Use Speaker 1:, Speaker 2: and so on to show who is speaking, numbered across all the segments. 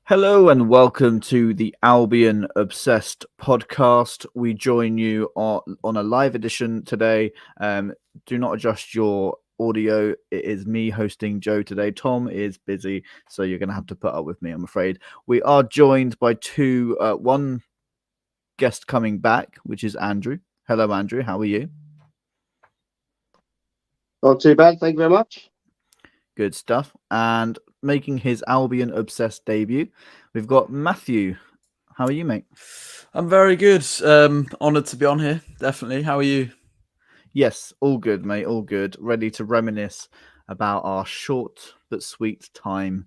Speaker 1: Hello and welcome to the Albion Obsessed podcast. We join you on a live edition today. Do not adjust your audio. It is me hosting Joe today. Tom is busy, so you're going to have to put up with me, I'm afraid. We are joined by one guest coming back, which is Andrew. Hello, Andrew. How are you?
Speaker 2: Not too bad, thank you very much.
Speaker 1: Good stuff. And making his Albion Obsessed debut, we've got Matthew. How are you, mate?
Speaker 3: I'm very good. Honoured to be on here, definitely. How are you?
Speaker 1: Yes, all good, mate. All good. Ready to reminisce about our short but sweet time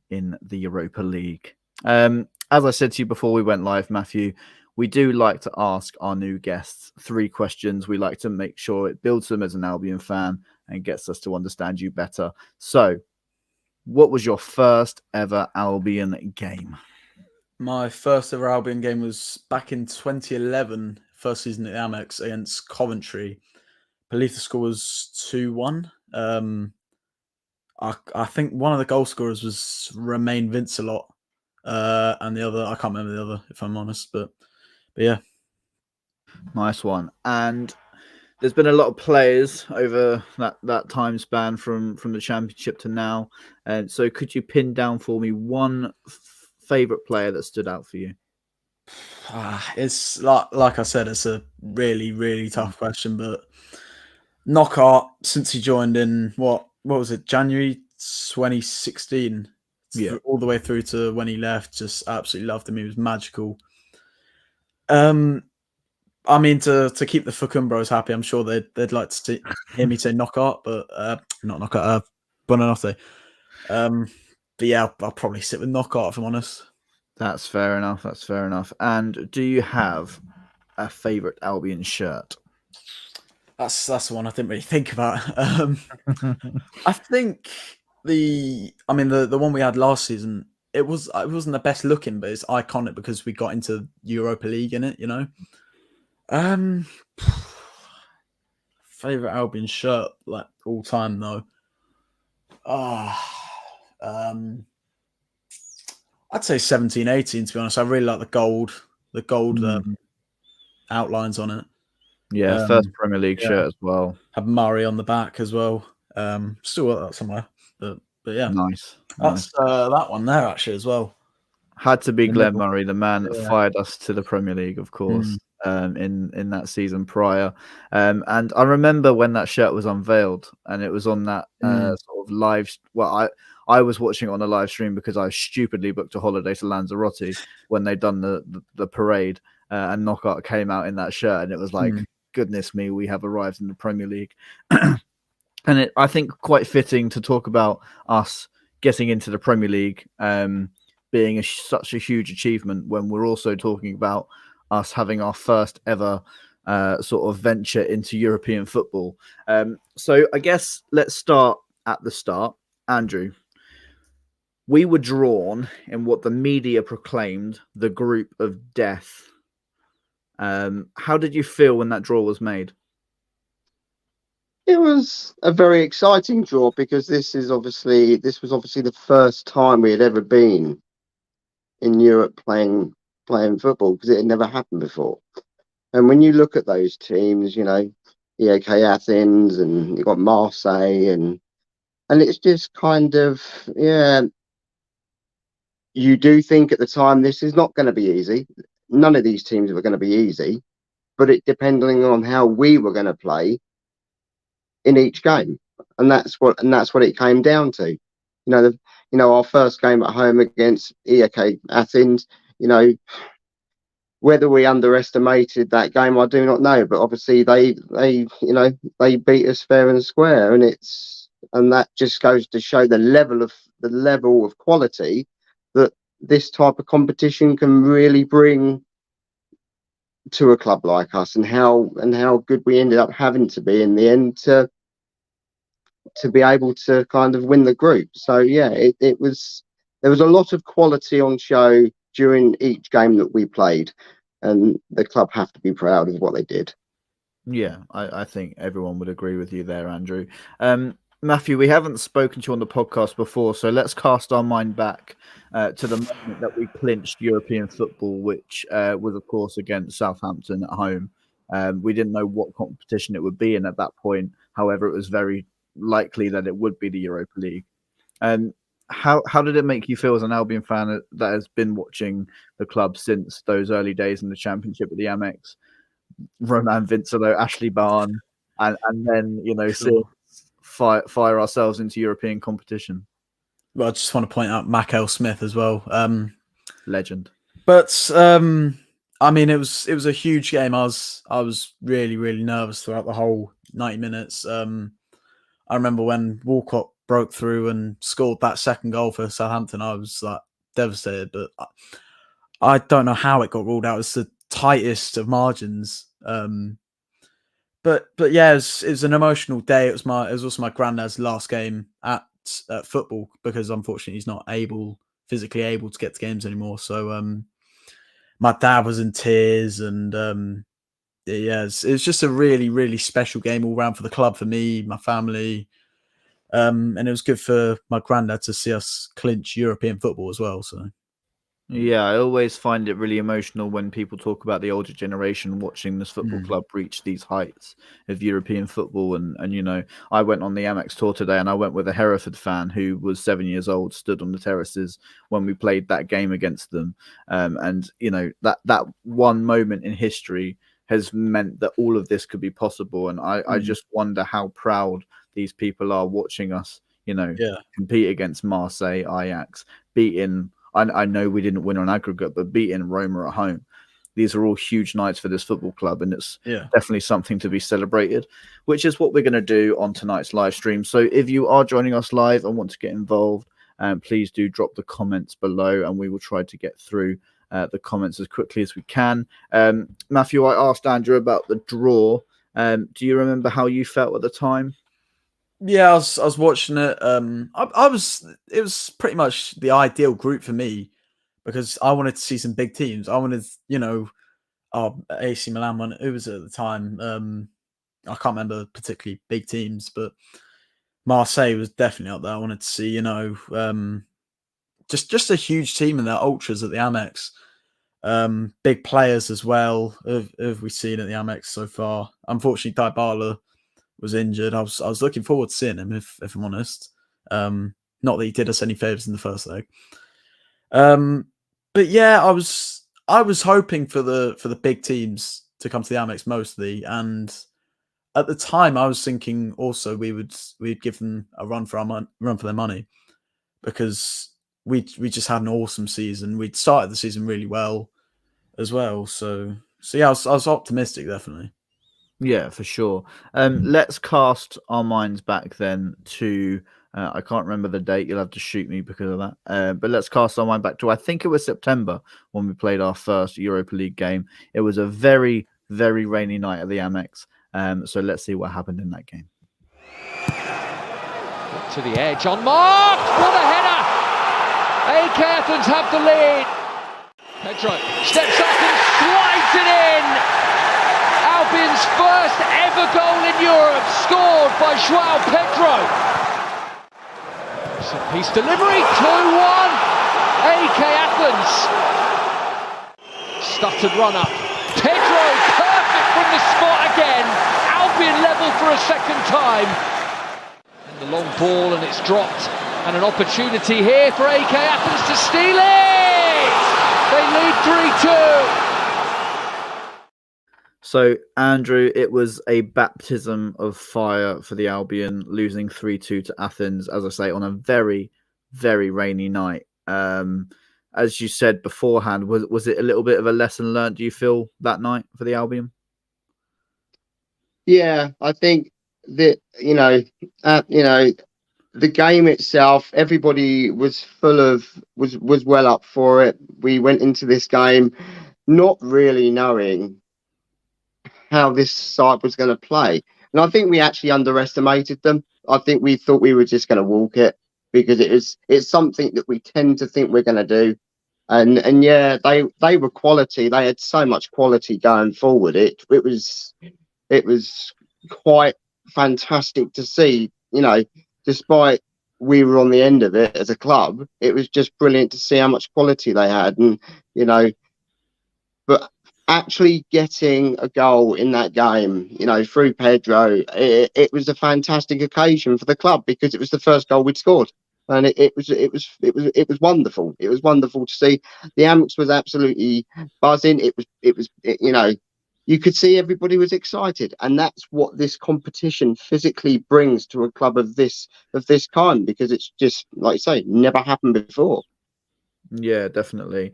Speaker 1: in the Europa League. As I said to you before we went live, Matthew, we do like to ask our new guests 3 questions. We like to make sure it builds them as an Albion fan and gets us to understand you better. So, what was your first ever Albion game?
Speaker 3: My first ever Albion game was back in 2011, first season at the Ajax against Coventry. I believe the score was 2-1. I think one of the goal scorers was Romain Vincelot, and the other, I can't remember the other, if I'm honest, but yeah.
Speaker 1: Nice one. And there's been a lot of players over that time span from the Championship to now. And so could you pin down for me one favourite player that stood out for you?
Speaker 3: It's like I said, it's a really, really tough question, but Knockout, since he joined in, what was it, January 2016, all the way through to when he left, just absolutely loved him. He was magical. I mean, to keep the Fucum bros happy, I'm sure they'd like to hear me say Knockout, but not Knockout, Buonanotte. But yeah, I'll probably sit with Knockout if I'm honest.
Speaker 1: That's fair enough. That's fair enough. And do you have a favourite Albion shirt?
Speaker 3: That's the one I didn't really think about. I think the one we had last season, it wasn't the best looking, but it's iconic because we got into Europa League in it, you know. Favorite Albion shirt, like all time though. I'd say 17-18 to be honest. I really like the gold outlines on it.
Speaker 1: Yeah, first Premier League shirt as well.
Speaker 3: Had Murray on the back as well. Still got that somewhere, but yeah,
Speaker 1: nice.
Speaker 3: That's that one there actually as well.
Speaker 1: Had to be Glenn Murray, the man that fired us to the Premier League, of course, in that season prior. And I remember when that shirt was unveiled, and it was on that sort of live. Well, I was watching it on a live stream because I stupidly booked a holiday to Lanzarote when they'd done the parade, and Knockout came out in that shirt, and it was like, goodness me, we have arrived in the Premier League. And I think quite fitting to talk about us getting into the Premier League, being such a huge achievement when we're also talking about us having our first ever sort of venture into European football. So I guess let's start at the start. Andrew, we were drawn in what the media proclaimed the group of death. How did you feel when that draw was made?
Speaker 2: It was a very exciting draw because this was obviously the first time we had ever been in Europe playing football, because it had never happened before. And when you look at those teams, you know, EAK Athens, and you've got Marseille, and it's just kind of, you do think at the time this is not going to be easy. None of these teams were going to be easy, but it depending on how we were going to play in each game, and that's what it came down to. Our first game at home against EAK Athens, whether we underestimated that game, I do not know. But obviously they beat us fair and square, and that just goes to show the level of quality that this type of competition can really bring to a club like us, and how good we ended up having to be in the end to be able to kind of win the group. So yeah, there was a lot of quality on show during each game that we played, and the club have to be proud of what they did.
Speaker 1: Yeah, I think everyone would agree with you there, Andrew. Matthew, we haven't spoken to you on the podcast before, so let's cast our mind back to the moment that we clinched European football, which was, of course, against Southampton at home. We didn't know what competition it would be in at that point. However, it was very likely that it would be the Europa League. How did it make you feel as an Albion fan that has been watching the club since those early days in the Championship at the Amex? Roman Vincelo, Ashley Barn, and then seeing fire ourselves into European competition.
Speaker 3: Well, I just want to point out Mackel Smith as well.
Speaker 1: Legend.
Speaker 3: But I mean, it was a huge game. I was really, really nervous throughout the whole 90 minutes. I remember when Walcott broke through and scored that second goal for Southampton, I was like devastated. But I don't know how it got ruled out. It's the tightest of margins. But yeah, it was an emotional day. It was also my granddad's last game at football, because unfortunately he's not physically able to get to games anymore. So my dad was in tears, and yeah, it was just a really, really special game all round for the club, for me, my family, and it was good for my granddad to see us clinch European football as well. So.
Speaker 1: Yeah, I always find it really emotional when people talk about the older generation watching this football club reach these heights of European football. And I went on the Amex tour today, and I went with a Hereford fan who was 7 years old, stood on the terraces when we played that game against them. And that one moment in history has meant that all of this could be possible. And I just wonder how proud these people are watching us, compete against Marseille, Ajax, beating... I know we didn't win on aggregate, but beating Roma at home. These are all huge nights for this football club, and it's definitely something to be celebrated, which is what we're going to do on tonight's live stream. So if you are joining us live and want to get involved, please do drop the comments below, and we will try to get through the comments as quickly as we can. Matthew, I asked Andrew about the draw. Do you remember how you felt at the time?
Speaker 3: Yeah, I was watching it. It was pretty much the ideal group for me, because I wanted to see some big teams. I wanted, AC Milan, who was at the time. I can't remember particularly big teams, but Marseille was definitely up there. I wanted to see, just a huge team in their ultras at the Amex. Big players as well. Have we seen at the Amex so far? Unfortunately, Dybala was injured. I was looking forward to seeing him, if I'm honest. Not that he did us any favors in the first leg. But yeah, I was hoping for the big teams to come to the Amex mostly, and at the time I was thinking also we'd give them a run for their money, because we just had an awesome season. We'd started the season really well as well. So yeah, I was optimistic, definitely.
Speaker 1: Yeah, for sure. Let's cast our minds back then to, I can't remember the date. You'll have to shoot me because of that. But let's cast our mind back to, I think it was September when we played our first Europa League game. It was a very, very rainy night at the Amex. So let's see what happened in that game.
Speaker 4: To the edge, on mark! What a header! AK Athens have the lead. Pedro steps up and slides it in. Albion's first ever goal in Europe, scored by João Pedro. Set piece delivery, 2-1. AK Athens. Stuttered run up. Pedro, perfect from the spot again. Albion level for a second time. And the long ball, and it's dropped. And an opportunity here for AK Athens to steal it. They lead 3-2.
Speaker 1: So, Andrew, it was a baptism of fire for the Albion, losing 3-2 to Athens, as I say, on a very, very rainy night. As you said beforehand, was it a little bit of a lesson learned, do you feel, that night for the Albion?
Speaker 2: Yeah, I think that, the game itself, everybody was was well up for it. We went into this game not really knowing how this side was going to play, and I think we actually underestimated them. I think we thought we were just going to walk it, because it's something that we tend to think we're going to do, and yeah, they were quality. They had so much quality going forward. It was quite fantastic to see. despite we were on the end of it as a club, it was just brilliant to see how much quality they had. And, you know, but actually getting a goal in that game, you know, through Pedro, it was a fantastic occasion for the club because it was the first goal we'd scored. And it was wonderful. It was wonderful to see. The Ajax was absolutely buzzing. You know, you could see everybody was excited, and that's what this competition physically brings to a club of this kind, because it's just, like you say, never happened before.
Speaker 1: Yeah, definitely.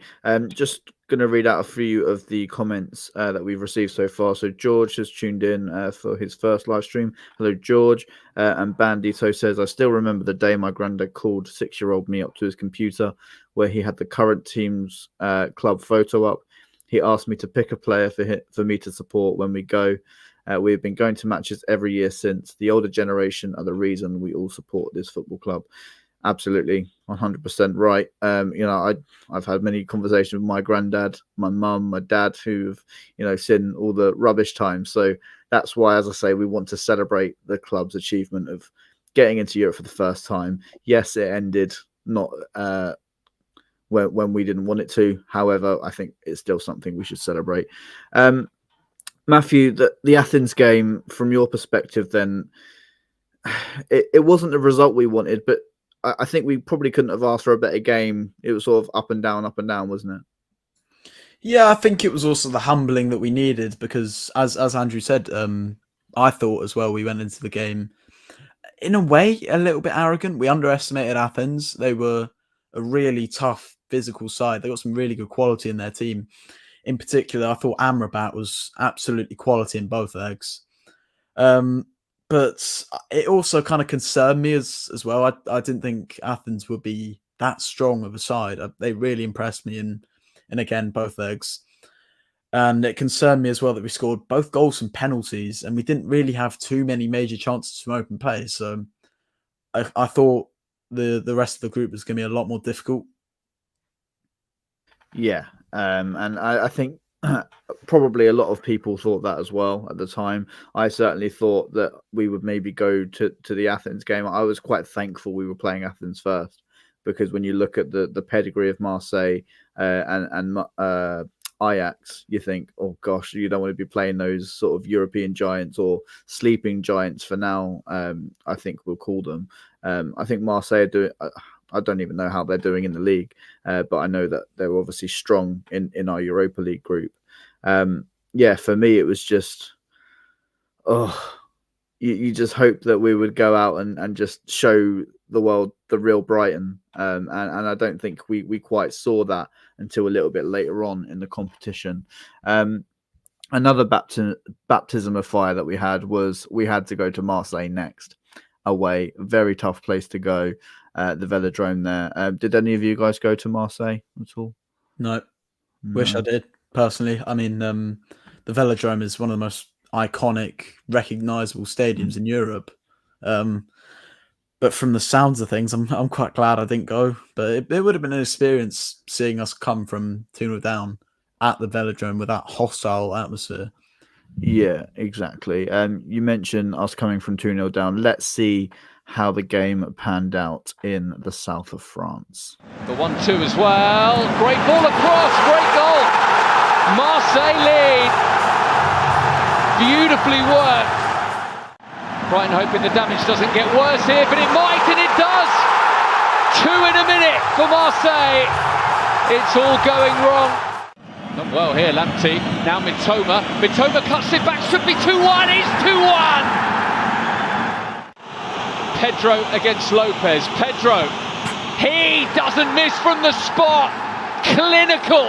Speaker 1: Just going to read out a few of the comments that we've received so far. So George has tuned in for his first live stream. Hello, George. And Bandito says, I still remember the day my granddad called 6-year-old me up to his computer where he had the current team's club photo up. He asked me to pick a player for me to support when we go. We've been going to matches every year since. The older generation are the reason we all support this football club. Absolutely, 100% right. You know, I've had many conversations with my granddad, my mum, my dad, who've, you know, seen all the rubbish times. So that's why, as I say, we want to celebrate the club's achievement of getting into Europe for the first time. Yes, it ended not when we didn't want it to. However, I think it's still something we should celebrate. Matthew, the Athens game, from your perspective, then it wasn't the result we wanted, but I think we probably couldn't have asked for a better game. It was sort of up and down, wasn't it?
Speaker 3: Yeah, I think it was also the humbling that we needed because, as Andrew said, I thought as well we went into the game, in a way, a little bit arrogant. We underestimated Athens. They were a really tough physical side. They got some really good quality in their team. In particular, I thought Amrabat was absolutely quality in both legs. But it also kind of concerned me as well. I didn't think Athens would be that strong of a side. They really impressed me in again, both legs. And it concerned me as well that we scored both goals from penalties and we didn't really have too many major chances from open play. So I thought the rest of the group was going to be a lot more difficult.
Speaker 1: Yeah. And I think probably a lot of people thought that as well at the time. I certainly thought that we would maybe go to the Athens game. I was quite thankful we were playing Athens first, because when you look at the pedigree of Marseille and Ajax, you think, oh gosh, you don't want to be playing those sort of European giants or sleeping giants for now. I think we'll call them. I think Marseille are doing. I don't even know how they're doing in the league, but I know that they're obviously strong in our Europa League group. Yeah, for me, it was just, you just hope that we would go out and just show the world the real Brighton. And I don't think we quite saw that until a little bit later on in the competition. Another baptism of fire that we had was we had to go to Marseille next away. Very tough place to go. The Velodrome there. Did any of you guys go to Marseille at all?
Speaker 3: No. Wish I did, personally. I mean, the Velodrome is one of the most iconic, recognisable stadiums in Europe. But from the sounds of things, I'm quite glad I didn't go. But it would have been an experience seeing us come from 2-0 down at the Velodrome with that hostile atmosphere.
Speaker 1: Yeah, exactly. You mentioned us coming from 2-0 down. Let's see how the game panned out in the south of France.
Speaker 4: The 1-2 as well. Great ball across. Great goal. Marseille lead. Beautifully worked. Brighton hoping the damage doesn't get worse here, but it might, and it does. 2 in a minute for Marseille. It's all going wrong. Not well here, Lamptey. Now Mitoma. Mitoma cuts it back. Should be 2-1. It's 2-1. Pedro against Lopez. Pedro. He doesn't miss from the spot. Clinical.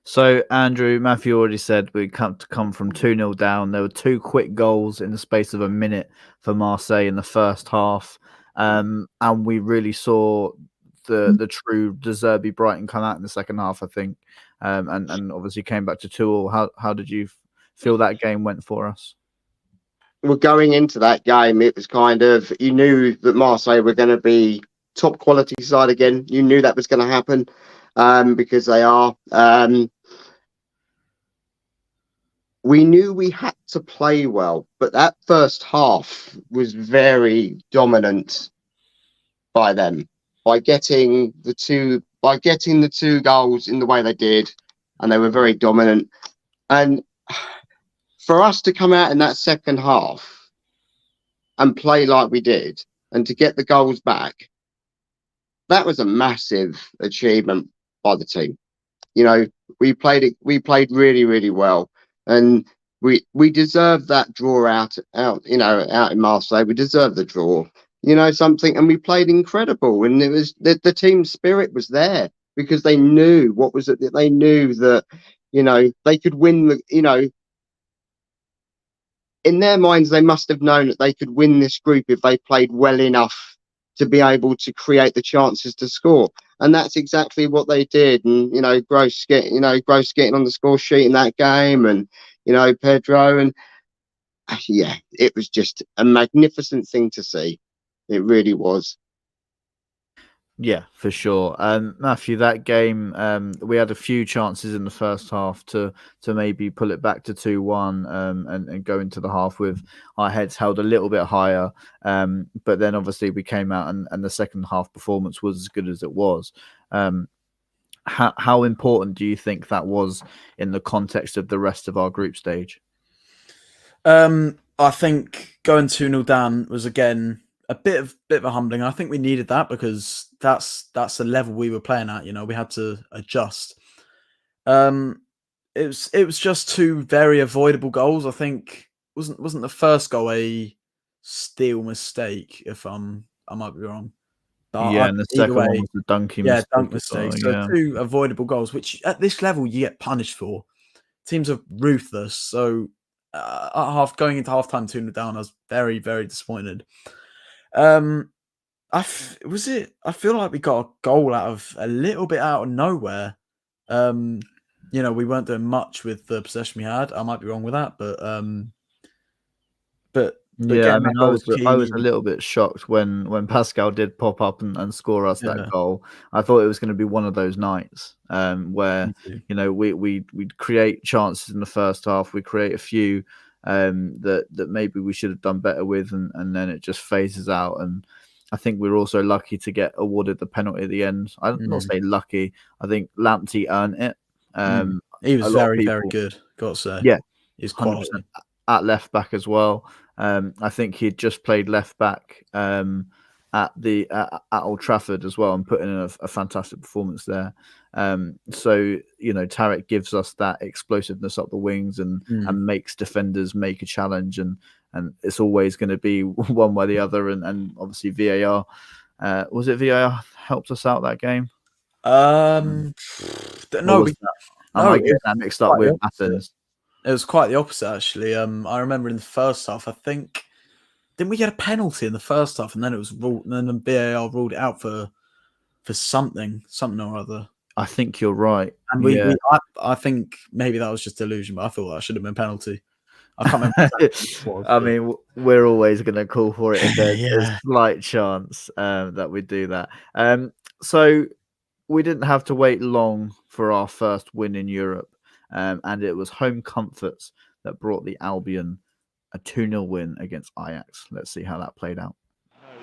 Speaker 1: So, Andrew, Matthew already said we come from 2-0 down. There were 2 quick goals in the space of a minute for Marseille in the first half. And we really saw the true De Zerbi Brighton come out in the second half, I think. And obviously came back to 2-2. How did you feel that game went for us?
Speaker 2: Well, going into that game, it was kind of, you knew that Marseille were going to be top quality side again. You knew that was going to happen we knew we had to play well, but that first half was very dominant by them, by getting the two goals in the way they did, and they were very dominant. And for us to come out in that second half and play like we did, and to get the goals back, that was a massive achievement by the team. You know, we played really, really well, and we deserved that draw out in Marseille. We deserved the draw, something, and we played incredible, and it was the team spirit was there because they knew what was it. They knew that they could win in their minds, they must have known that they could win this group if they played well enough to be able to create the chances to score. And that's exactly what they did. And, Gross getting on the score sheet in that game, and, Pedro. And yeah, it was just a magnificent thing to see. It really was.
Speaker 1: Yeah, for sure. Matthew, that game, we had a few chances in the first half to maybe pull it back to 2-1 and go into the half with our heads held a little bit higher. But then obviously we came out and the second half performance was as good as it was. How important do you think that was in the context of the rest of our group stage?
Speaker 3: I think going 2-0 down was again a bit of a humbling. I think we needed that because that's the level we were playing at. We had to adjust. It was just two very avoidable goals. I think wasn't the first goal a steal mistake? If I might be wrong. But
Speaker 1: and the second one was the dunking mistake.
Speaker 3: Dunk mistake. So two avoidable goals, which at this level you get punished for. Teams are ruthless. So going into half time 2-0 down, I was very, very disappointed. I feel like we got a goal a little bit out of nowhere. We weren't doing much with the possession we had. I might be wrong with that, but
Speaker 1: yeah, I mean, I was a little bit shocked when Pascal did pop up and score us that goal. I thought it was going to be one of those nights where we'd create chances in the first half, we create a few that maybe we should have done better with, and then it just phases out. And I think we were also lucky to get awarded the penalty at the end. I'm not saying lucky. I think Lamptey earned it.
Speaker 3: He was very, very good, got to say.
Speaker 1: Yeah,
Speaker 3: he's quality
Speaker 1: at left back as well. I think he'd just played left back at Old Trafford as well, and put in a fantastic performance there. So Tarek gives us that explosiveness up the wings and makes defenders make a challenge, and it's always going to be one way or the other. And obviously VAR, was it VAR helped us out that game?
Speaker 3: No,
Speaker 1: am I getting that mixed up with Athens?
Speaker 3: It was quite the opposite, actually. I remember in the first half, I think, didn't we get a penalty in the first half, and then it was ruled, and then the VAR ruled it out for something or other.
Speaker 1: I think you're right.
Speaker 3: And I think maybe that was just delusion, but I thought that should have been penalty. I can't remember. Exactly
Speaker 1: I mean, we're always going to call for it if there's a slight chance that we do that. So we didn't have to wait long for our first win in Europe. And it was home comforts that brought the Albion a 2-0 win against Ajax. Let's see how that played out.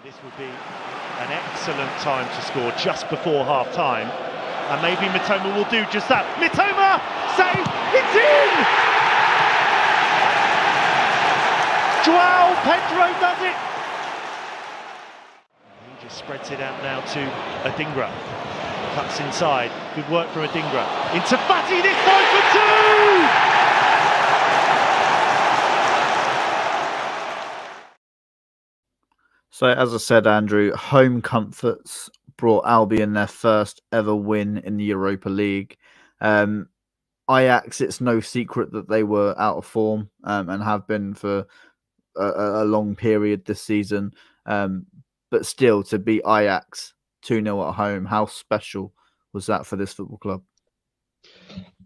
Speaker 5: This would be an excellent time to score just before half-time. And maybe Mitoma will do just that. Mitoma! Save! It's in! Joao Pedro does it! He just spreads it out now to Adingra. Cuts inside. Good work from Adingra. Into Fati this time for two!
Speaker 1: So, as I said, Andrew, home comforts brought Albion their first ever win in the Europa League. Ajax, it's no secret that they were out of form and have been for a long period this season. But still, to beat Ajax 2-0 at home, how special was that for this football club?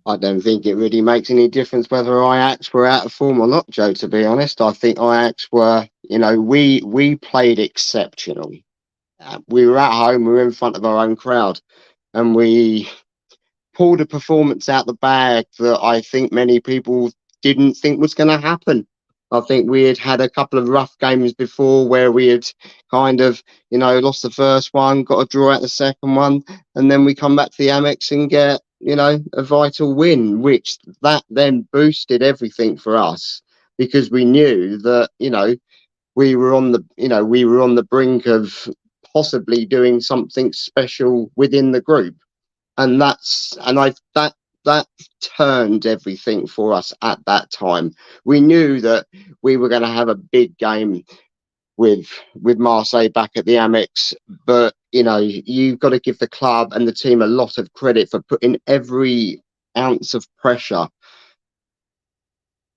Speaker 2: I don't think it really makes any difference whether Ajax were out of form or not, Joe, to be honest. I think Ajax were, we played exceptional. We were at home, we were in front of our own crowd, and we pulled a performance out the bag that I think many people didn't think was going to happen. I think we had a couple of rough games before where we had kind of, lost the first one, got a draw out the second one, and then we come back to the Amex and get, a vital win, which that then boosted everything for us, because we knew that, we were on the brink of possibly doing something special within the group. And that turned everything for us at that time. We knew that we were going to have a big game with Marseille back at the Amex, but you've got to give the club and the team a lot of credit for putting every ounce of pressure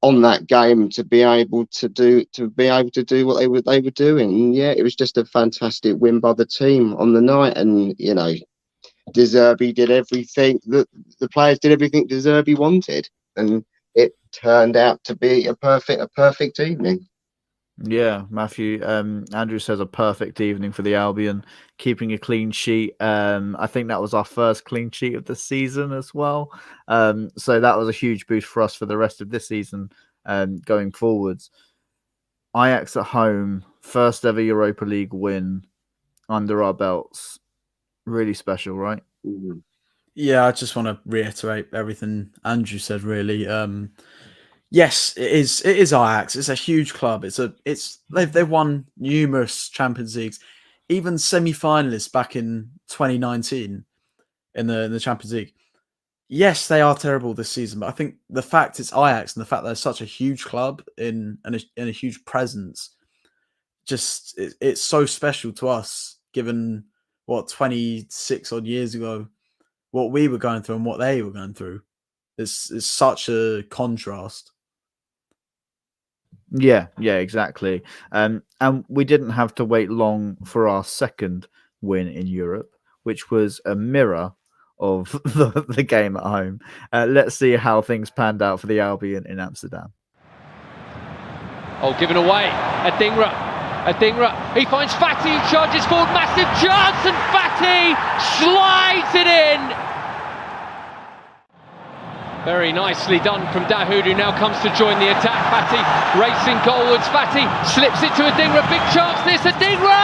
Speaker 2: on that game to be able to do what they were doing. And yeah, it was just a fantastic win by the team on the night, and De Zerbi did everything that the players did everything De Zerbi wanted, and it turned out to be a perfect evening.
Speaker 1: Yeah, Matthew. Andrew says a perfect evening for the Albion, keeping a clean sheet. I think that was our first clean sheet of the season as well. So that was a huge boost for us for the rest of this season, going forwards. Ajax at home, first ever Europa League win under our belts. Really special, right?
Speaker 2: Mm-hmm.
Speaker 3: Yeah, I just want to reiterate everything Andrew said. Really, yes, it is Ajax. It's a huge club. They've won numerous Champions Leagues, even semi-finalists back in 2019 in the Champions League. Yes, they are terrible this season, but I think the fact it's Ajax and the fact they're such a huge club in a huge presence, just it's so special to us, given what 26 odd years ago, what we were going through and what they were going through. It's such a contrast.
Speaker 1: Yeah, exactly. And we didn't have to wait long for our second win in Europe, which was a mirror of the game at home. Let's see how things panned out for the Albion in Amsterdam.
Speaker 4: Oh, given away. Adingra. He finds Fati, who charges forward. Massive chance, and Fati slides it in. Very nicely done from Dahoud, who now comes to join the attack. Fati racing goalwards. Fati slips it to Adingra. Big chance this. Adingra!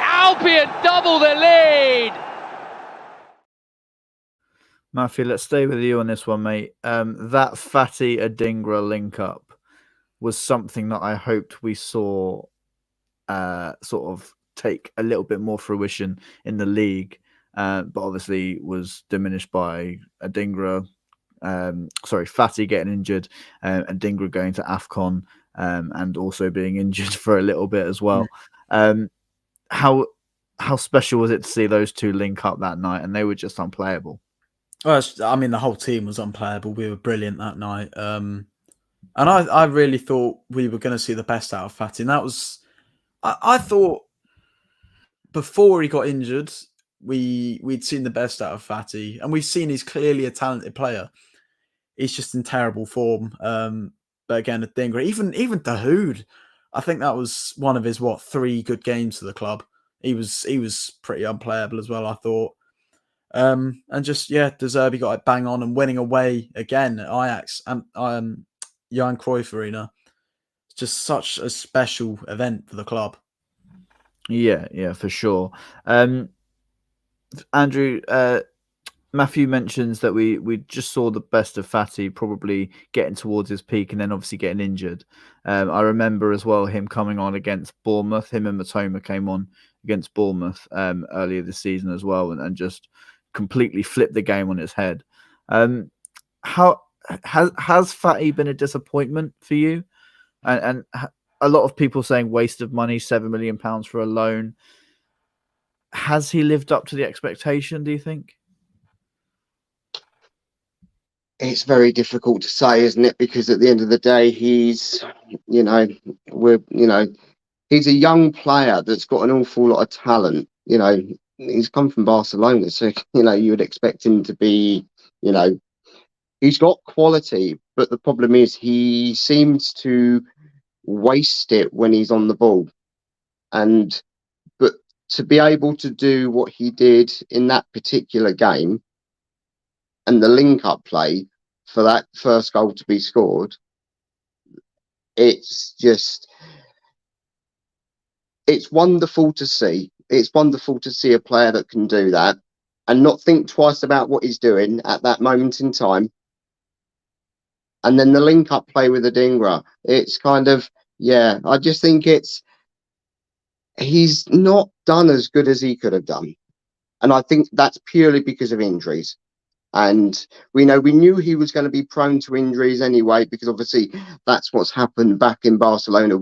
Speaker 4: Albion double the lead.
Speaker 1: Matthew, let's stay with you on this one, mate. That Fati Adingra link up was something that I hoped we saw sort of take a little bit more fruition in the league, but obviously was diminished by Fati getting injured, Adingra going to AFCON, and also being injured for a little bit as well. How special was it to see those two link up that night? And they were just unplayable.
Speaker 3: Well, I mean, the whole team was unplayable. We were brilliant that night. And I really thought we were going to see the best out of Fati. And that was, I thought before he got injured, we'd seen the best out of Fati. And we've seen he's clearly a talented player. He's just in terrible form. But again, Adingra, even Dahoud, I think that was one of his, 3 good games for the club. He was pretty unplayable as well, I thought. And just, De Zerbi got it bang on and winning away again at Ajax and Johan Cruyff Arena. It's just such a special event for the club.
Speaker 1: Yeah, for sure. Andrew, Matthew mentions that we just saw the best of Fati probably getting towards his peak and then obviously getting injured. I remember as well him coming on against Bournemouth. Him and Matoma came on against Bournemouth earlier this season as well, and just completely flipped the game on its head. How has Fati been a disappointment for you? And a lot of people saying waste of money, £7 million for a loan. Has he lived up to the expectation, do you think?
Speaker 2: It's very difficult to say, isn't it? Because at the end of the day, he's a young player that's got an awful lot of talent. He's come from Barcelona, so you would expect him to be, he's got quality, but the problem is he seems to waste it when he's on the ball. But to be able to do what he did in that particular game and the link-up play, for that first goal to be scored, it's wonderful to see. It's wonderful to see a player that can do that and not think twice about what he's doing at that moment in time. And then the link-up play with Adingra, it's kind of, I just think he's not done as good as he could have done. And I think that's purely because of injuries. And we knew he was going to be prone to injuries anyway, because obviously that's what's happened back in Barcelona.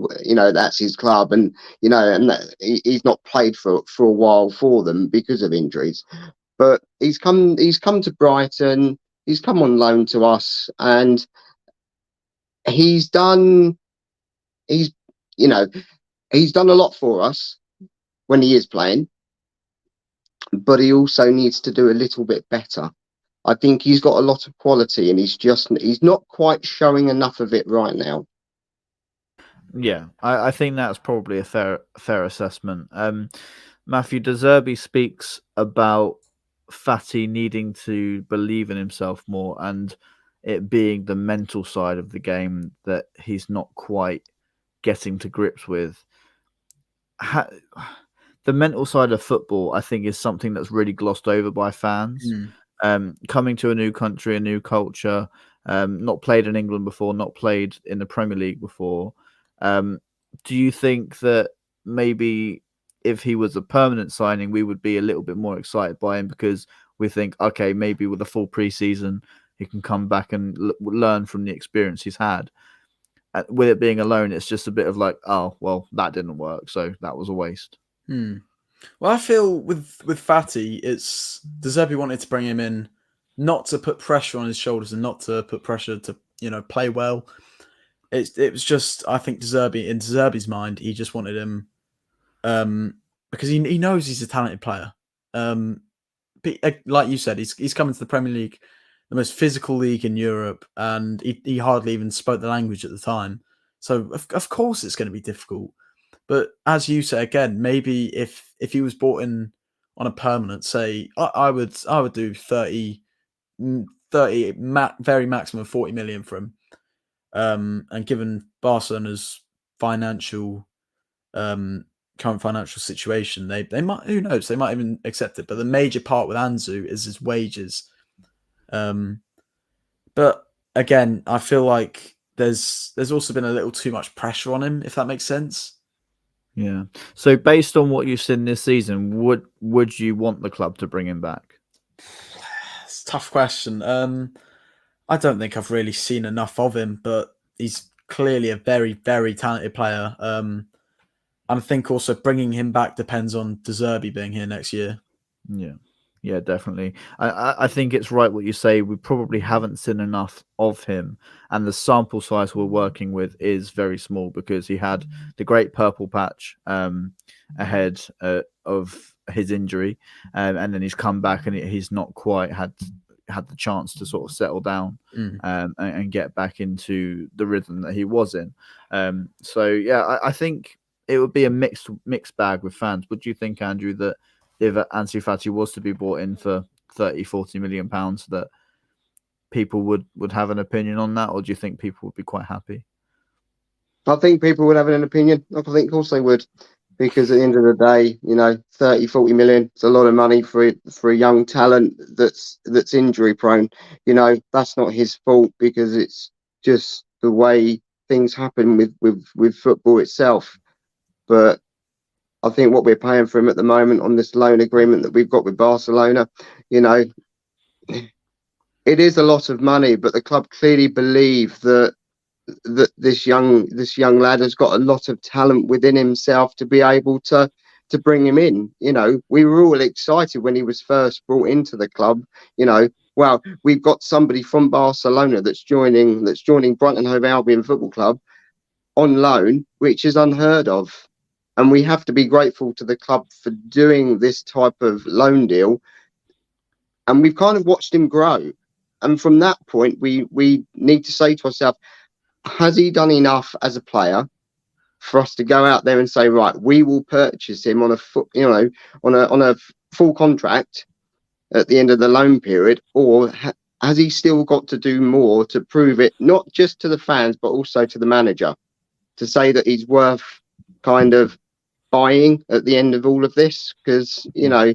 Speaker 2: That's his club, and he's not played for a while for them because of injuries. But he's come to Brighton. He's come on loan to us, and he's done a lot for us when he is playing. But he also needs to do a little bit better. I think he's got a lot of quality, and he's not quite showing enough of it right now.
Speaker 1: Yeah, I think that's probably a fair assessment. Matthew, De Zerbi speaks about Fati needing to believe in himself more, and it being the mental side of the game that he's not quite getting to grips with. The mental side of football, I think, is something that's really glossed over by fans. Coming to a new country, a new culture, not played in England before, not played in the Premier League before. Do you think that maybe if he was a permanent signing, we would be a little bit more excited by him, because we think, okay, maybe with a full pre-season, he can come back and learn from the experience he's had? With it being alone, it's just a bit of like, oh, well, that didn't work, so that was a waste.
Speaker 3: Well, I feel with Fati, it's De Zerbi wanted to bring him in not to put pressure on his shoulders and not to put pressure to play well. It was just, I think, in De Zerbi's mind, he just wanted him because he knows he's a talented player. Like you said, he's coming to the Premier League, the most physical league in Europe, and he hardly even spoke the language at the time. So of course it's going to be difficult. But as you say again, maybe if he was brought in on a permanent, say, I would do 30 very maximum 40 million for him. And given Barcelona's current financial situation, they might, who knows, they might even accept it. But the major part with Ansu is his wages. But again, I feel like there's also been a little too much pressure on him, if that makes sense.
Speaker 1: Yeah. So based on what you've seen this season, would you want the club to bring him back?
Speaker 3: It's a tough question. I don't think I've really seen enough of him, but he's clearly a very, very talented player. And I think also bringing him back depends on De Zerbi being here next year.
Speaker 1: Yeah, definitely. I think it's right what you say. We probably haven't seen enough of him, and the sample size we're working with is very small, because he had the great purple patch ahead of his injury, and then he's come back and he's not quite had the chance to sort of settle down and get back into the rhythm that he was in. So yeah, I think it would be a mixed bag with fans. Would you think, Andrew, that if Ansu Fati was to be bought in for 30-40 million pounds, that people would have an opinion on that, or do you think people would be quite happy?
Speaker 2: I think people would have an opinion. I think, of course, they would, because at the end of the day, 30-40 million, it's a lot of money for a young talent that's injury prone. That's not his fault, because it's just the way things happen with football itself. But I think what we're paying for him at the moment on this loan agreement that we've got with Barcelona, it is a lot of money, but the club clearly believe that this young lad has got a lot of talent within himself to be able to bring him in. We were all excited when he was first brought into the club. Well, we've got somebody from Barcelona that's joining Brighton Hove Albion Football Club on loan, which is unheard of. And we have to be grateful to the club for doing this type of loan deal. And we've kind of watched him grow. And from that point, we need to say to ourselves, has he done enough as a player for us to go out there and say, right, we will purchase him on a full contract at the end of the loan period, or has he still got to do more to prove it, not just to the fans, but also to the manager, to say that he's worth kind of buying at the end of all of this? Because, you know,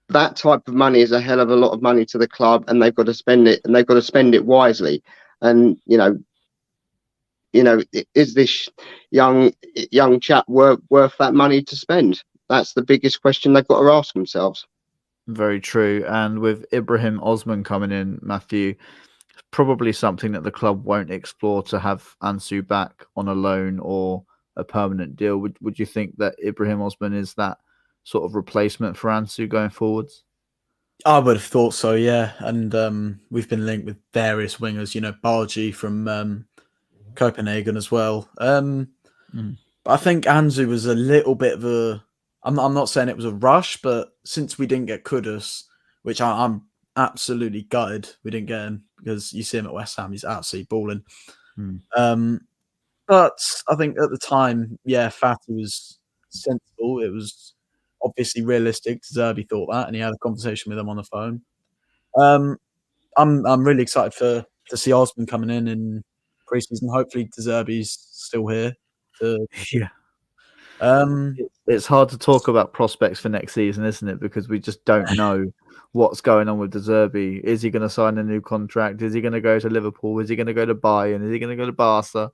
Speaker 2: that type of money is a hell of a lot of money to the club, and they've got to spend it, and they've got to spend it wisely. And, you know, is this young chap worth that money to spend? That's the biggest question they've got to ask themselves.
Speaker 1: Very true. And with Ibrahim Osman coming in, Matthew, probably something that the club won't explore to have Ansu back on a loan or a permanent deal. Would you think that Ibrahim Osman is that sort of replacement for Ansu going forwards?
Speaker 3: I would have thought so, yeah. And we've been linked with various wingers, you know, Bargi from Copenhagen as well. But I think Ansu was a little bit of a... I'm not saying it was a rush, but since we didn't get Kudus, which I'm absolutely gutted we didn't get him, because you see him at West Ham, he's absolutely balling. But I think at the time, yeah, Fati was sensible. It was obviously realistic. Zerbi thought that, and he had a conversation with him on the phone. I'm really excited to see Osman coming in pre-season. Hopefully, Zerbi's still here.
Speaker 1: It's hard to talk about prospects for next season, isn't it? Because we just don't know what's going on with De Zerbi. Is he going to sign a new contract? Is he going to go to Liverpool? Is he going to go to Bayern? Is he going to go to Barca?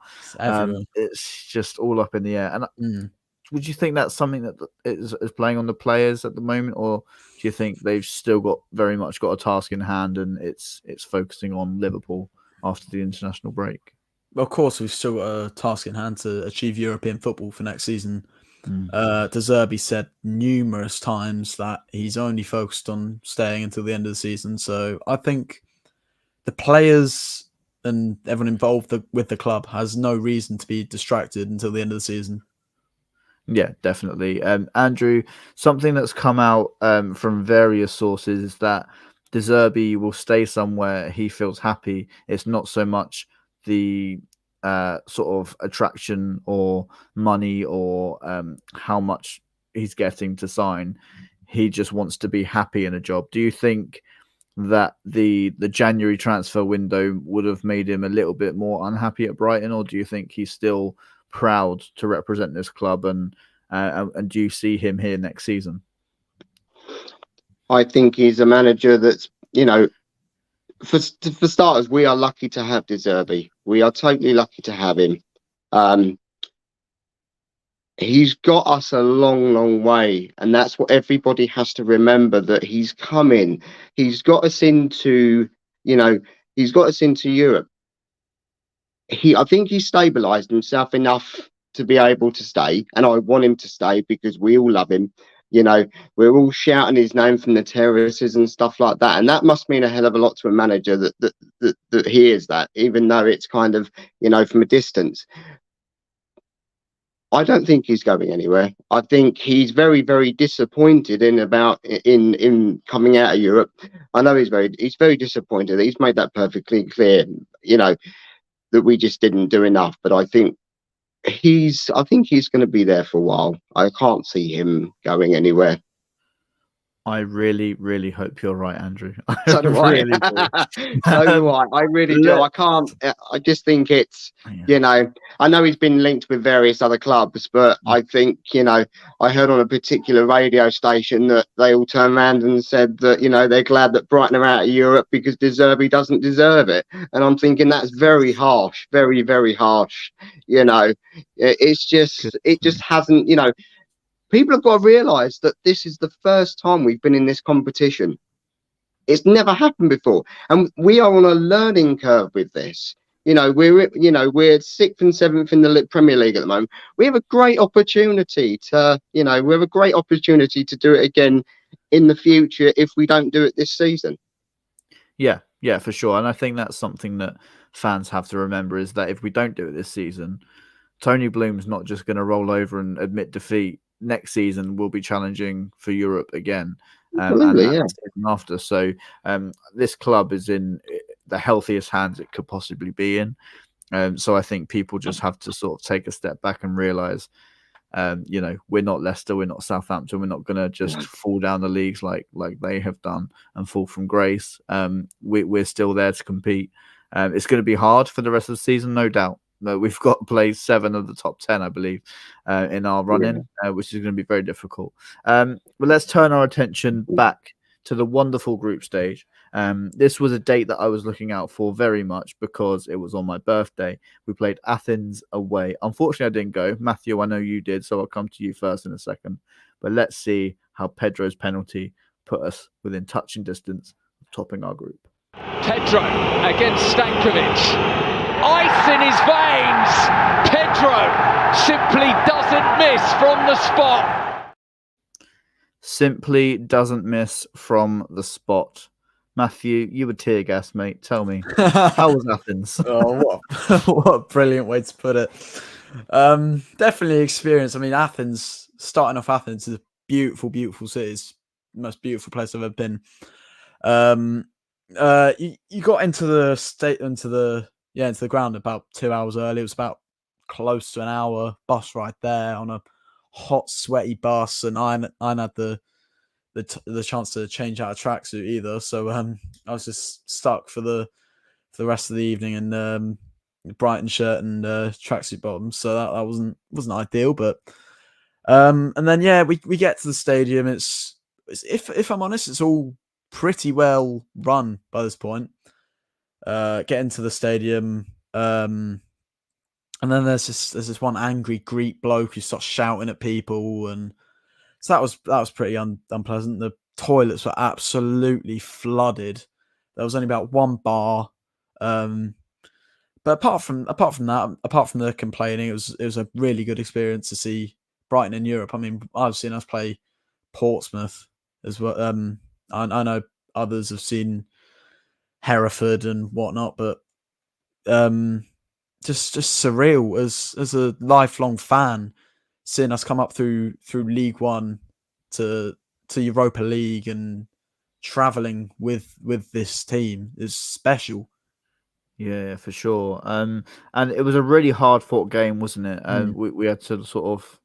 Speaker 1: It's just all up in the air. And would you think that's something that is playing on the players at the moment, or do you think they've still got very much got a task in hand and it's focusing on Liverpool after the international break?
Speaker 3: Well, of course, we've still got a task in hand to achieve European football for next season. De Zerbi said numerous times that he's only focused on staying until the end of the season. So I think the players and everyone involved with the club has no reason to be distracted until the end of the season.
Speaker 1: Yeah, definitely. Andrew, something that's come out from various sources is that De Zerbi will stay somewhere he feels happy. It's not so much the sort of attraction or money or how much he's getting to sign. He just wants to be happy in a job. Do you think that the January transfer window would have made him a little bit more unhappy at Brighton, or do you think he's still proud to represent this club, and do you see him here next season?
Speaker 2: I think he's a manager that's, you know, for starters, we are lucky to have De Zerbi. We are totally lucky to have him. He's got us a long, long way, and that's what everybody has to remember, that he's come in. He's got us into, you know, he's got us into Europe. I think he's stabilised himself enough to be able to stay, and I want him to stay because we all love him. You know, we're all shouting his name from the terraces and stuff like that, and that must mean a hell of a lot to a manager that hears that, even though it's kind of, you know, from a distance. I don't think he's going anywhere. I think he's very, very disappointed in coming out of Europe. I know he's very disappointed. He's made that perfectly clear, you know, that we just didn't do enough. But I think he's going to be there for a while. I can't see him going anywhere.
Speaker 1: I really, really hope you're right, Andrew.
Speaker 2: So do I. So do I. I really do. I can't. I just think it's, you know, I know he's been linked with various other clubs, but I think, you know, I heard on a particular radio station that they all turned around and said that, you know, they're glad that Brighton are out of Europe because De Zerbi doesn't deserve it. And I'm thinking that's very harsh, very, very harsh. You know, it just hasn't, you know. People have got to realise that this is the first time we've been in this competition. It's never happened before, and we are on a learning curve with this. You know, we're 6th and 7th in the Premier League at the moment. We have a great opportunity to, you know, to do it again in the future if we don't do it this season.
Speaker 1: Yeah, for sure. And I think that's something that fans have to remember, is that if we don't do it this season, Tony Bloom's not just going to roll over and admit defeat. Next season we'll be challenging for Europe again, and after. So this club is in the healthiest hands it could possibly be in. So I think people just have to sort of take a step back and realise You know, we're not Leicester, we're not Southampton, we're not going to just fall down the leagues like they have done and fall from grace. We're still there to compete. It's going to be hard for the rest of the season, no doubt. We've got to play 7 of the top 10, I believe, in our run-in, which is going to be very difficult. But let's turn our attention back to the wonderful group stage. This was a date that I was looking out for very much because it was on my birthday. We played Athens away. Unfortunately, I didn't go. Matthew, I know you did, so I'll come to you first in a second. But let's see how Pedro's penalty put us within touching distance of topping our group.
Speaker 4: Pedro against Stankovic. Ice in his veins. Pedro simply doesn't miss from the spot.
Speaker 1: Simply doesn't miss from the spot. Matthew, you were tear gas, mate. Tell me, how was Athens?
Speaker 3: Oh, what a brilliant way to put it. Definitely experience. I mean, starting off Athens is a beautiful, beautiful city. It's the most beautiful place I've ever been. You got into the ground about 2 hours early. It was about close to an hour bus ride there on a hot, sweaty bus, and I had the chance to change out a tracksuit either. So I was just stuck for the rest of the evening in Brighton shirt and tracksuit bottoms. So that wasn't ideal, but and then we get to the stadium. It's if I'm honest, it's all pretty well run by this point. Get into the stadium, and then there's this one angry Greek bloke who starts shouting at people, and so that was pretty unpleasant. The toilets were absolutely flooded. There was only about one bar, but apart from that, apart from the complaining, it was a really good experience to see Brighton in Europe. I mean, I've seen us play Portsmouth as well. I know others have seen Hereford and whatnot, but just surreal as a lifelong fan, seeing us come up through League One to Europa League and traveling with this team is special.
Speaker 1: Yeah, for sure. And it was a really hard fought game, wasn't it? And we had to sort of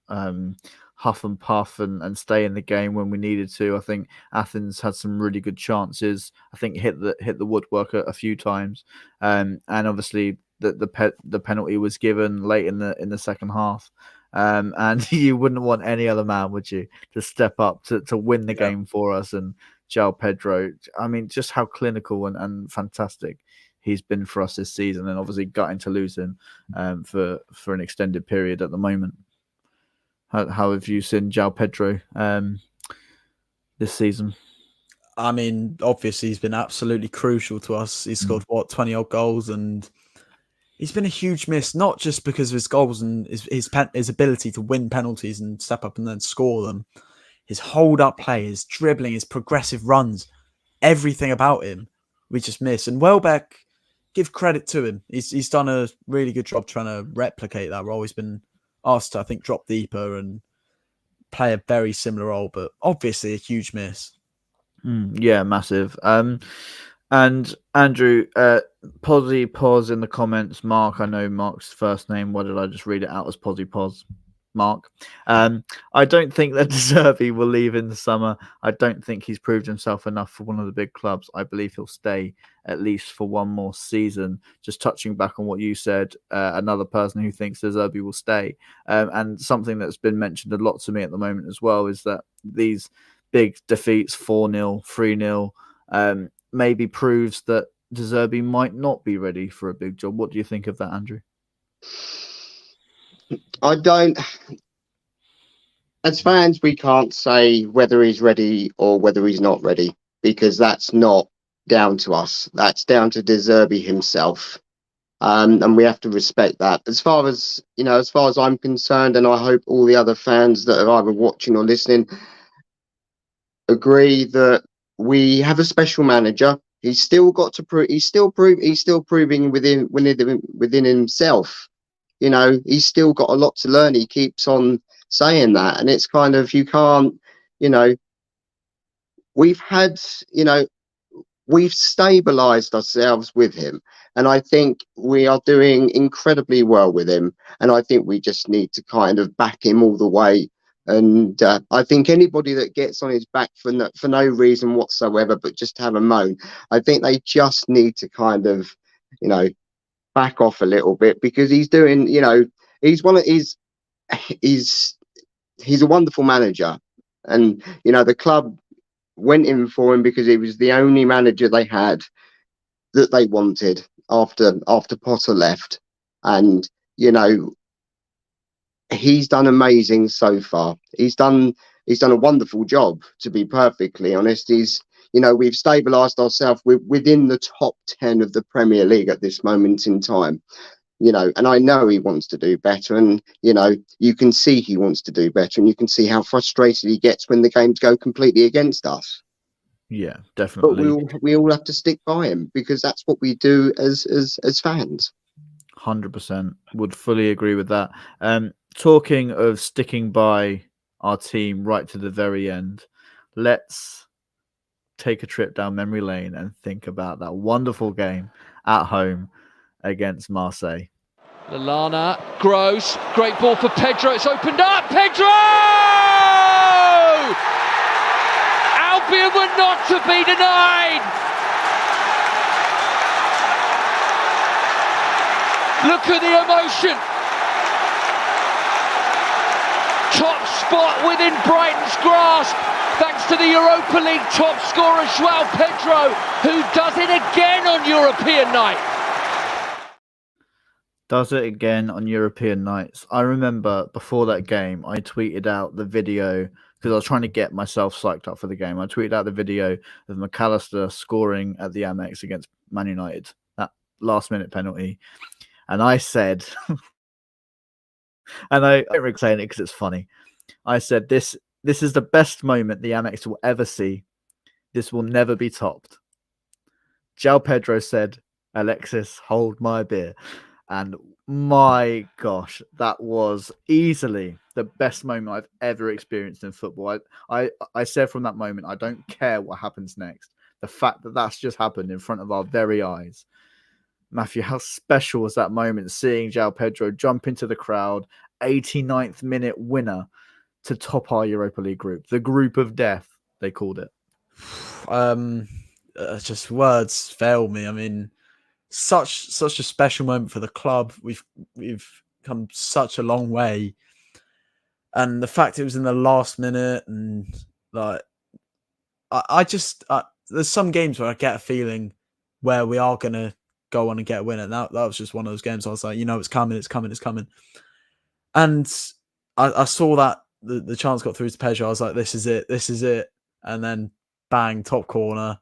Speaker 1: huff and puff and stay in the game when we needed to. I think Athens had some really good chances. I think hit the woodwork a few times, and obviously the penalty was given late in the second half. And you wouldn't want any other man, would you, to step up to win the game for us? And João Pedro, I mean, just how clinical and fantastic he's been for us this season, and obviously gutting to lose him for an extended period at the moment. How have you seen João Pedro this season?
Speaker 3: I mean, obviously he's been absolutely crucial to us. He's scored 20 odd goals, and he's been a huge miss, not just because of his goals and his ability to win penalties and step up and then score them. His hold-up play, his dribbling, his progressive runs, everything about him we just miss. And Welbeck, give credit to him. He's done a really good job trying to replicate that role. He's been asked to, I think, drop deeper and play a very similar role, but obviously a huge miss.
Speaker 1: Yeah, massive. And Andrew, pause in the comments. Mark, I know Mark's first name. Why did I just read it out as pause? Mark. I don't think that De Zerbi will leave in the summer. I don't think he's proved himself enough for one of the big clubs. I believe he'll stay at least for one more season. Just touching back on what you said, another person who thinks De Zerbi will stay. And something that's been mentioned a lot to me at the moment as well is that these big defeats, 4-0, 3-0, maybe proves that De Zerbi might not be ready for a big job. What do you think of that, Andrew?
Speaker 2: I don't. As fans, we can't say whether he's ready or whether he's not ready, because that's not down to us. That's down to De Zerbi himself, and we have to respect that. As far as I'm concerned, and I hope all the other fans that are either watching or listening agree, that we have a special manager. He's still got to prove. He's still proving within himself. You know, he's still got a lot to learn. He keeps on saying that, and it's kind of, you can't, we've had we've stabilised ourselves with him, and I think we are doing incredibly well with him. And I think we just need to kind of back him all the way. And I think anybody that gets on his back for no reason whatsoever, but just to have a moan, I think they just need to kind of, you know, back off a little bit, because he's doing, you know, he's a wonderful manager, and you know the club went in for him because he was the only manager they had that they wanted after Potter left. And you know, he's done amazing so far. He's done a wonderful job, to be perfectly honest. You know, we've stabilised ourselves within the top 10 of the Premier League at this moment in time. You know, and I know he wants to do better, and you know, you can see he wants to do better, and you can see how frustrated he gets when the games go completely against us.
Speaker 1: Yeah, definitely.
Speaker 2: But we all have to stick by him, because that's what we do as fans.
Speaker 1: 100% would fully agree with that. Talking of sticking by our team right to the very end, let's take a trip down memory lane and think about that wonderful game at home against Marseille.
Speaker 4: Lallana, Gross, great ball for Pedro, it's opened up, Pedro! Albion were not to be denied! Look at the emotion! Top spot within Brighton's grasp, thanks to the Europa League top scorer João Pedro, who does it again on European night.
Speaker 1: Does it again on European nights. I remember before that game, I tweeted out the video because I was trying to get myself psyched up for the game. I tweeted out the video of McAllister scoring at the Ajax against Man United, that last-minute penalty. And I said, and I don't really saying it because it's funny. I said, this is the best moment the Ajax will ever see. This will never be topped. João Pedro said, Alexis, hold my beer. And my gosh, that was easily the best moment I've ever experienced in football. I said from that moment, I don't care what happens next. The fact that that's just happened in front of our very eyes. Matthew, how special was that moment, seeing João Pedro jump into the crowd, 89th minute winner to top our Europa League group, the group of death, they called it.
Speaker 3: Just words fail me. I mean, such a special moment for the club. We've come such a long way, and the fact it was in the last minute, and like I just there's some games where I get a feeling where we are gonna go on and get a win, and that was just one of those games. I was like, you know, it's coming, and I saw that the chance got through to Pedro. I was like, this is it, and then bang, top corner,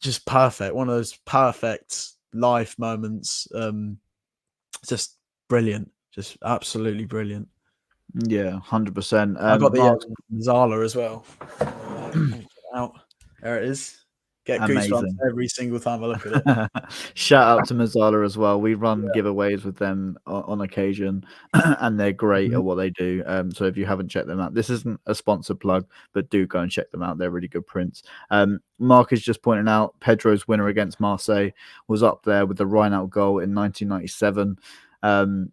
Speaker 3: just perfect. One of those perfect life moments. Just brilliant, just absolutely brilliant.
Speaker 1: Yeah, 100%.
Speaker 3: I got the Zala as well. Out there it is. Get goosebumps every single time I look at it.
Speaker 1: Shout out to Mazzala as well. We run giveaways with them on occasion, and they're great at what they do. So if you haven't checked them out, this isn't a sponsored plug, but do go and check them out. They're really good prints. Mark is just pointing out Pedro's winner against Marseille was up there with the Reinhardt goal in 1997.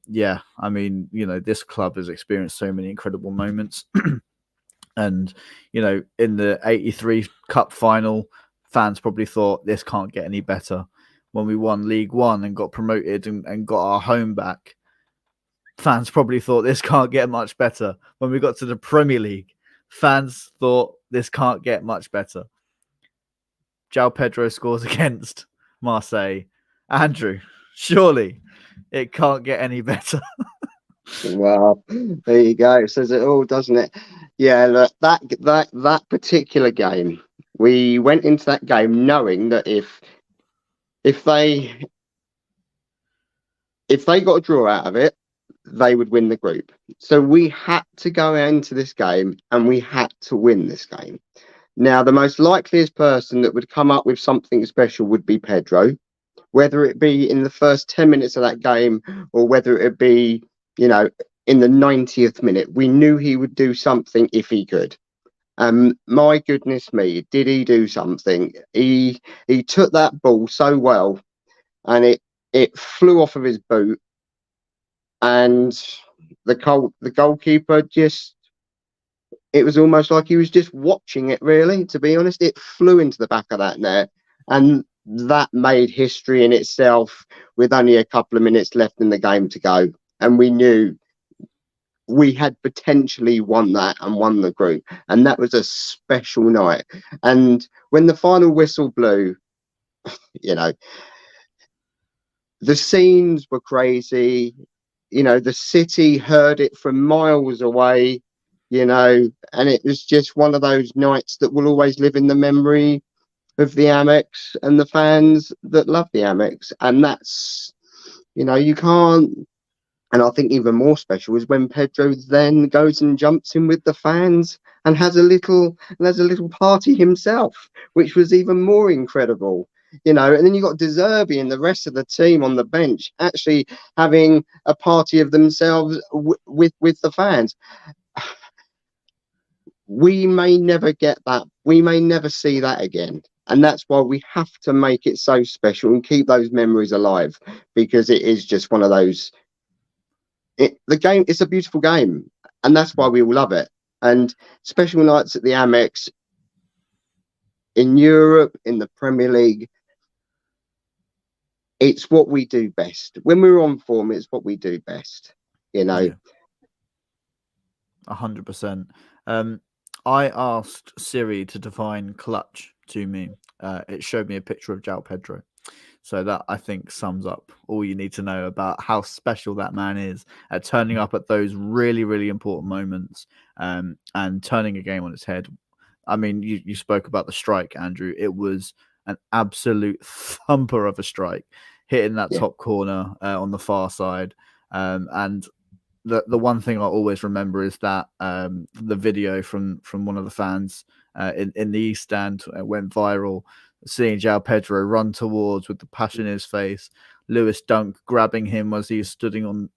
Speaker 1: Yeah, I mean, you know, this club has experienced so many incredible moments. And, you know, in the 83 Cup final, fans probably thought this can't get any better. When we won League One and got promoted and got our home back, fans probably thought this can't get much better. When we got to the Premier League, fans thought this can't get much better. João Pedro scores against Marseille. Andrew, surely it can't get any better.
Speaker 2: Well, there you go. It says it all, doesn't it? Yeah, look, that particular game, we went into that game knowing that if they got a draw out of it, they would win the group. So we had to go into this game and we had to win this game. Now, the most likeliest person that would come up with something special would be Pedro, whether it be in the first 10 minutes of that game or whether it be, you know, in the 90th minute. We knew he would do something if he could. My goodness me, did he do something? He took that ball so well, and it flew off of his boot, and the goalkeeper just, it was almost like he was just watching it, really, to be honest. It flew into the back of that net, and that made history in itself with only a couple of minutes left in the game to go. And we knew we had potentially won that and won the group. And that was a special night. And when the final whistle blew, you know, the scenes were crazy. You know, the city heard it from miles away, you know, and it was just one of those nights that will always live in the memory of the Amex and the fans that love the Amex. And that's, you know, you can't. And I think even more special is when Pedro then goes and jumps in with the fans and has a little party himself, which was even more incredible. You know, and then you got De Zerbi and the rest of the team on the bench actually having a party of themselves with the fans. We may never get that. We may never see that again. And that's why we have to make it so special and keep those memories alive, because it is just one of those. The game, it's a beautiful game, and that's why we all love it. And special nights at the Amex in Europe, in the Premier League, it's what we do best. When we're on form, it's what we do best, you know.
Speaker 1: 100%. I asked Siri to define clutch to me. It showed me a picture of João Pedro. So that, I think, sums up all you need to know about how special that man is at turning up at those really, really important moments, and turning a game on its head. I mean, you spoke about the strike, Andrew. It was an absolute thumper of a strike, hitting that top corner on the far side. And the one thing I always remember is that the video from one of the fans in the East Stand went viral, seeing João Pedro run towards with the passion in his face, Lewis Dunk grabbing him as he stood on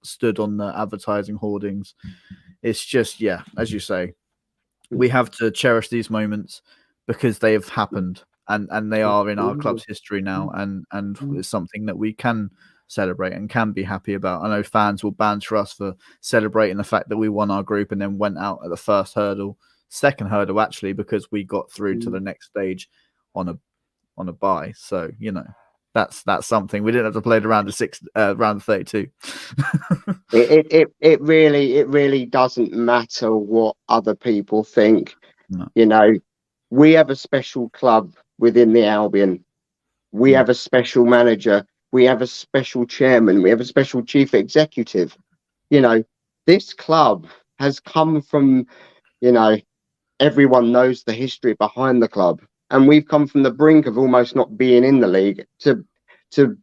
Speaker 1: the advertising hoardings. It's just, as you say, we have to cherish these moments because they have happened, and they are in our club's history now, and it's something that we can celebrate and can be happy about. I know fans will banter us for celebrating the fact that we won our group and then went out at the second hurdle actually, because we got through to the next stage on a bye. So, you know, that's something. We didn't have to play the round of 32.
Speaker 2: it really doesn't matter what other people think.
Speaker 1: No.
Speaker 2: You know, we have a special club within the Albion. We have a special manager. We have a special chairman. We have a special chief executive. You know, this club has come from, you know, everyone knows the history behind the club. And we've come from the brink of almost not being in the league to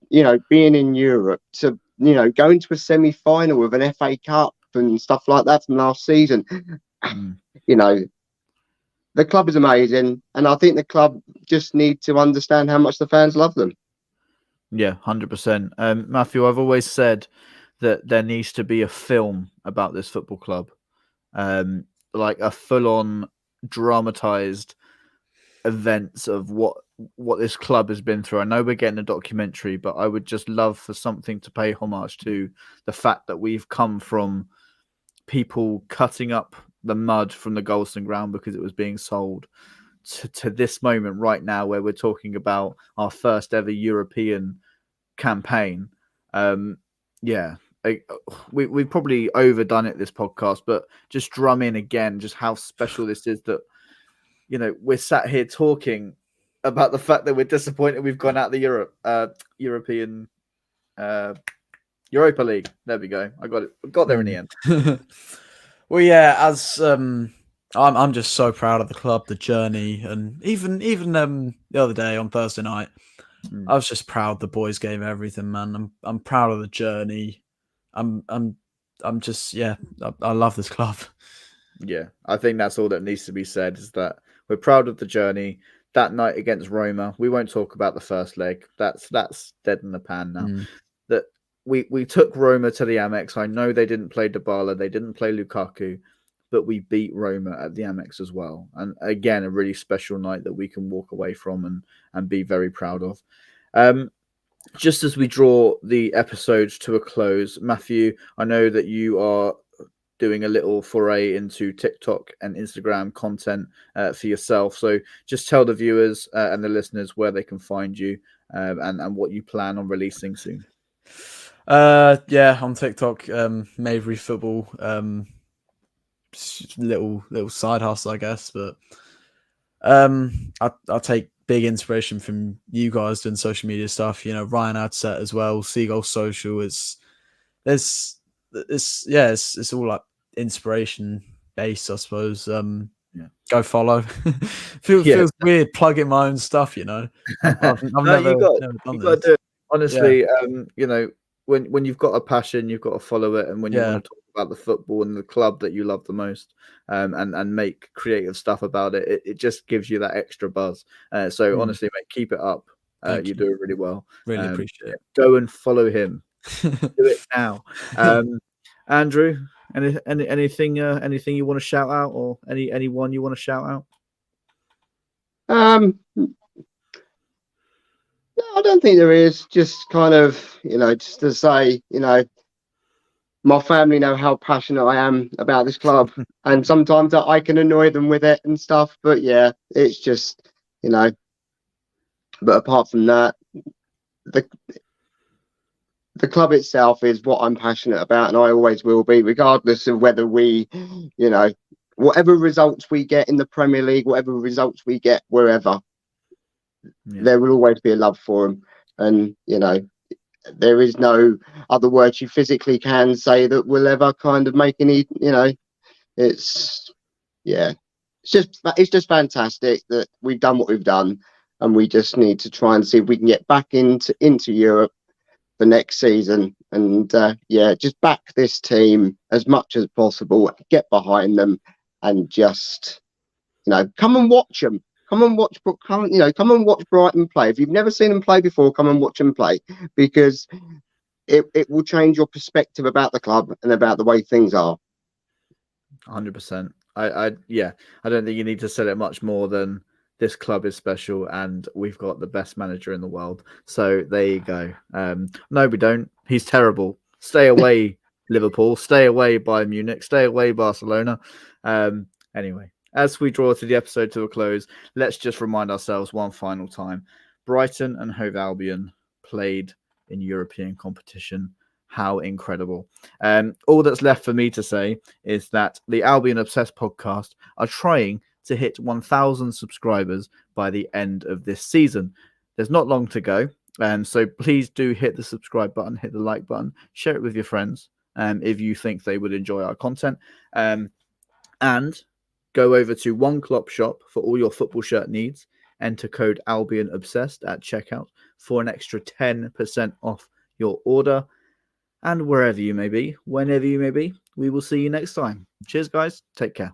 Speaker 2: you know, being in Europe, to, you know, going to a semi-final with an FA Cup and stuff like that from last season. You know, the club is amazing, and I think the club just need to understand how much the fans love them.
Speaker 1: Yeah, 100%. Matthew, I've always said that there needs to be a film about this football club, like a full-on dramatized events of what this club has been through. I know we're getting a documentary, but I would just love for something to pay homage to the fact that we've come from people cutting up the mud from the Goldstone ground because it was being sold to this moment right now where we're talking about our first ever European campaign. We've probably overdone it this podcast, but just drum in again just how special this is, that, you know, we're sat here talking about the fact that we're disappointed we've gone out of the European Europa League. There we go. I got it. Got there in the end.
Speaker 3: Well, yeah, as I'm just so proud of the club, the journey, and even the other day on Thursday night, I was just proud the boys gave everything, man. I'm proud of the journey. I'm just, I love this club.
Speaker 1: Yeah, I think that's all that needs to be said, is that we're proud of the journey. That night against Roma, we won't talk about the first leg. That's dead in the pan now. That we took Roma to the Amex. I know they didn't play Dybala, they didn't play Lukaku, but we beat Roma at the Amex as well. And again, a really special night that we can walk away from and be very proud of. Just as we draw the episodes to a close, Matthew, I know that you are doing a little foray into TikTok and Instagram content for yourself. So just tell the viewers and the listeners where they can find you and what you plan on releasing soon.
Speaker 3: Yeah, on TikTok, Mavery Football, little side hustle, I guess. But I take big inspiration from you guys doing social media stuff. You know, Ryan Adset as well, Seagull Social. It's all like inspiration based, I suppose. Go follow. Feels weird plugging my own stuff, you know. I've never done this.
Speaker 1: Do it. Honestly, you know, when you've got a passion, you've got to follow it, and when you want to talk about the football and the club that you love the most, and make creative stuff about it, it just gives you that extra buzz. So honestly, mate, keep it up. You do it really well.
Speaker 3: Really appreciate it.
Speaker 1: Go and follow him. Do it now. Andrew, anything you want to shout out, or anyone you want to shout out?
Speaker 2: No, I don't think there is. Just kind of, you know, just to say, you know, my family know how passionate I am about this club, and sometimes I can annoy them with it and stuff. But yeah, it's just, you know. But apart from that, the club itself is what I'm passionate about, and I always will be, regardless of whether we, you know, whatever results we get in the Premier League, whatever results we get wherever, there will always be a love for them. And, you know, there is no other words you physically can say that will ever kind of make any, you know, it's just fantastic that we've done what we've done, and we just need to try and see if we can get back into Europe for next season, and just back this team as much as possible, get behind them, and just, you know, come and watch them. Come and watch Brighton play. If you've never seen them play before, come and watch them play, because it will change your perspective about the club and about the way things are.
Speaker 1: 100%. I don't think you need to say it much more than this club is special, and we've got the best manager in the world. So there you go. No, we don't. He's terrible. Stay away, Liverpool. Stay away, Bayern Munich. Stay away, Barcelona. Anyway, as we draw to the episode to a close, let's just remind ourselves one final time. Brighton and Hove Albion played in European competition. How incredible. All that's left for me to say is that the Albion Obsessed podcast are trying to hit 1,000 subscribers by the end of this season. There's not long to go. So please do hit the subscribe button, hit the like button, share it with your friends if you think they would enjoy our content. And go over to One Klopp Shop for all your football shirt needs. Enter code Albion Obsessed at checkout for an extra 10% off your order. And wherever you may be, whenever you may be, we will see you next time. Cheers, guys. Take care.